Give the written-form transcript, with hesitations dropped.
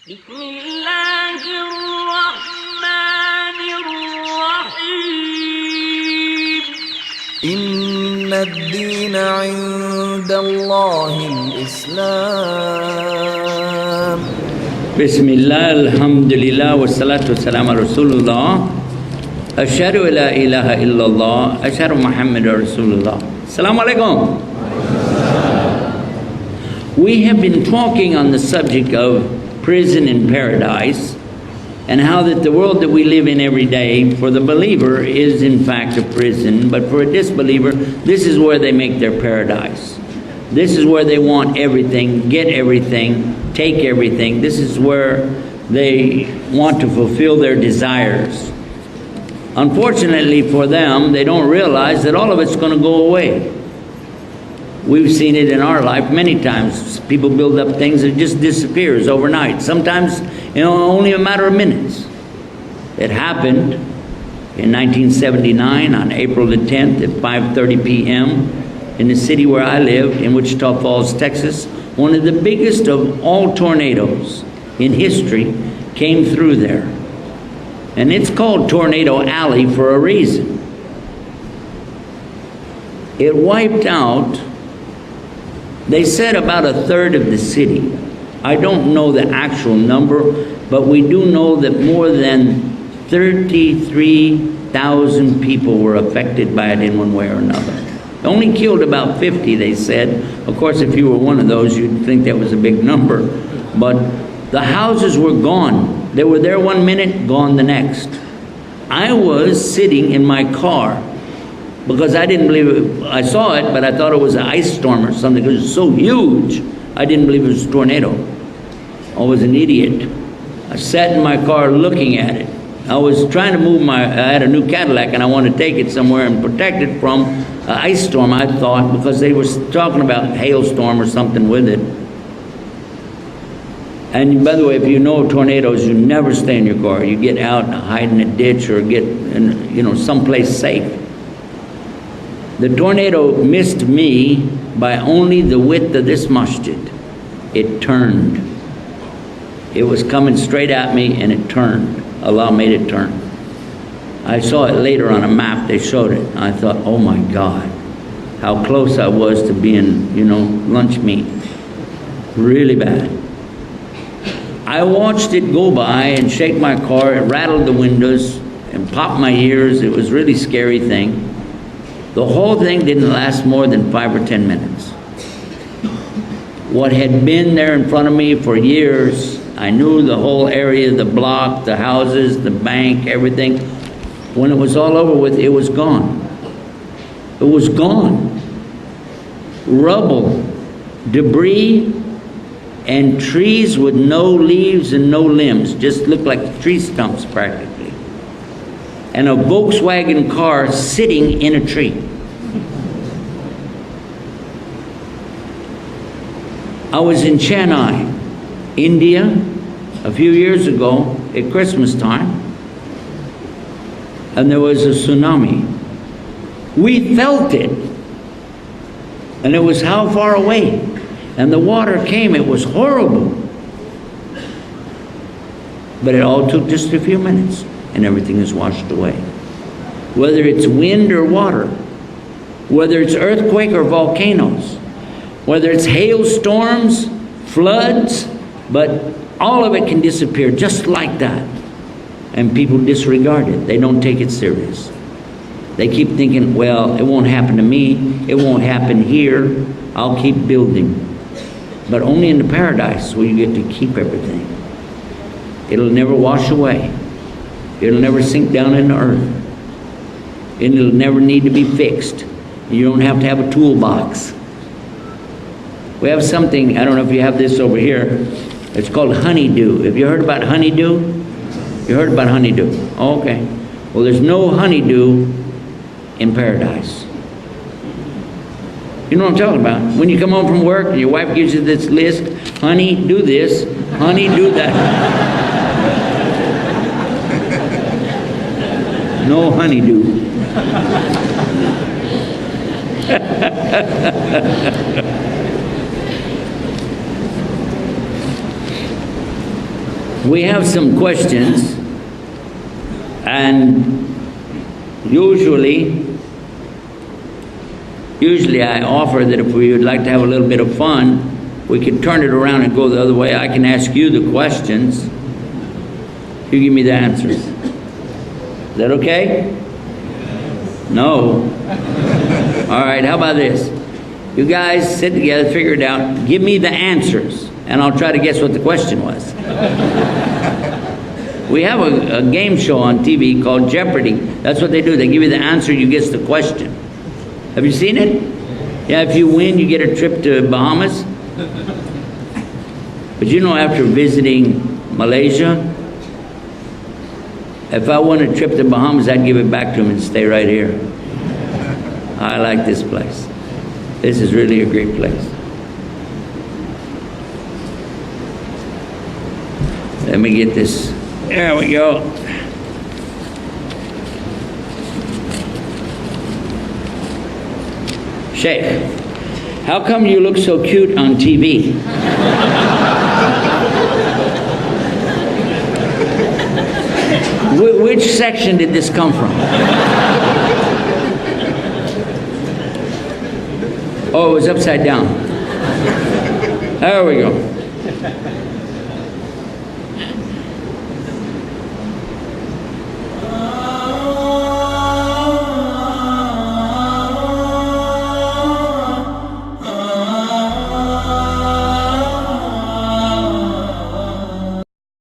بسم الله الرحمن الرحيم إن الدين عند الله الإسلام. بسم الله الحمد لله والصلاة والسلام على رسول الله. أشهد أن لا إله إلا الله أشهد محمد رسول الله. السلام عليكم. We have been talking on the subject of prison and paradise, and how that the world that we live in every day for the believer is in fact a prison, but for a disbeliever, this is where they make their paradise. This is where they want everything, get everything, take everything. This is where they want to fulfill their desires. Unfortunately for them, they don't realize that all of it's going to go away. We've seen it in our life many times. People build up things that just disappears overnight. Sometimes, only a matter of minutes. It happened in 1979 on April the 10th at 5:30 p.m. in the city where I live, in Wichita Falls, Texas. One of the biggest of all tornadoes in history came through there. And it's called Tornado Alley for a reason. It wiped out, they said, about a third of the city. I don't know the actual number, but we do know that more than 33,000 people were affected by it in one way or another. It only killed about 50, they said. Of course, if you were one of those, you'd think that was a big number. But the houses were gone. They were there one minute, gone the next. I was sitting in my car, because I didn't believe it. I saw it, but I thought it was an ice storm or something, because it was so huge. I didn't believe it was a tornado. I was an idiot. I sat in my car looking at it. I was trying to move I had a new Cadillac, and I wanted to take it somewhere and protect it from an ice storm, I thought, because they were talking about hailstorm or something with it. And by the way, if you know tornadoes, you never stay in your car. You get out and hide in a ditch or get in, someplace safe. The tornado missed me by only the width of this masjid. It turned. It was coming straight at me, and it turned. Allah made it turn. I saw it later on a map. They showed it. I thought, oh my God, how close I was to being, lunch meat. Really bad. I watched it go by and shake my car. It rattled the windows and popped my ears. It was a really scary thing. The whole thing didn't last more than 5 or 10 minutes. What had been there in front of me for years, I knew the whole area, the block, the houses, the bank, everything. When it was all over with, it was gone. It was gone. Rubble, debris, and trees with no leaves and no limbs, just looked like tree stumps practically. And a Volkswagen car sitting in a tree. I was in Chennai, India, a few years ago at Christmas time, and there was a tsunami. We felt it, and it was how far away? And the water came, it was horrible. But it all took just a few minutes, and everything is washed away. Whether it's wind or water, whether it's earthquake or volcanoes, whether it's hailstorms, floods, but all of it can disappear just like that. And people disregard it. They don't take it serious. They keep thinking, well, it won't happen to me. It won't happen here. I'll keep building. But only in the paradise will you get to keep everything. It'll never wash away. It'll never sink down in the earth. And it'll never need to be fixed. You don't have to have a toolbox. We have something, I don't know if you have this over here, it's called honeydew. Have you heard about honeydew? You heard about honeydew? Oh, okay. Well, there's no honeydew in paradise. You know what I'm talking about? When you come home from work and your wife gives you this list, honey, do this, honey, do that. No honeydew. We have some questions, and usually I offer that if we would like to have a little bit of fun, we can turn it around and go the other way. I can ask you the questions. You give me the answers. Is that okay? No. All right, how about this? You guys sit together, figure it out, give me the answers, and I'll try to guess what the question was. We have a game show on TV called Jeopardy. That's what they do. They give you the answer, you guess the question. Have you seen it? Yeah, if you win, you get a trip to Bahamas. But you know, after visiting Malaysia, if I won a trip to Bahamas, I'd give it back to him and stay right here. I like this place. This is really a great place. Let me get this. There we go. Sheikh, how come you look so cute on TV? Which section did this come from? Oh, it was upside down. There we go.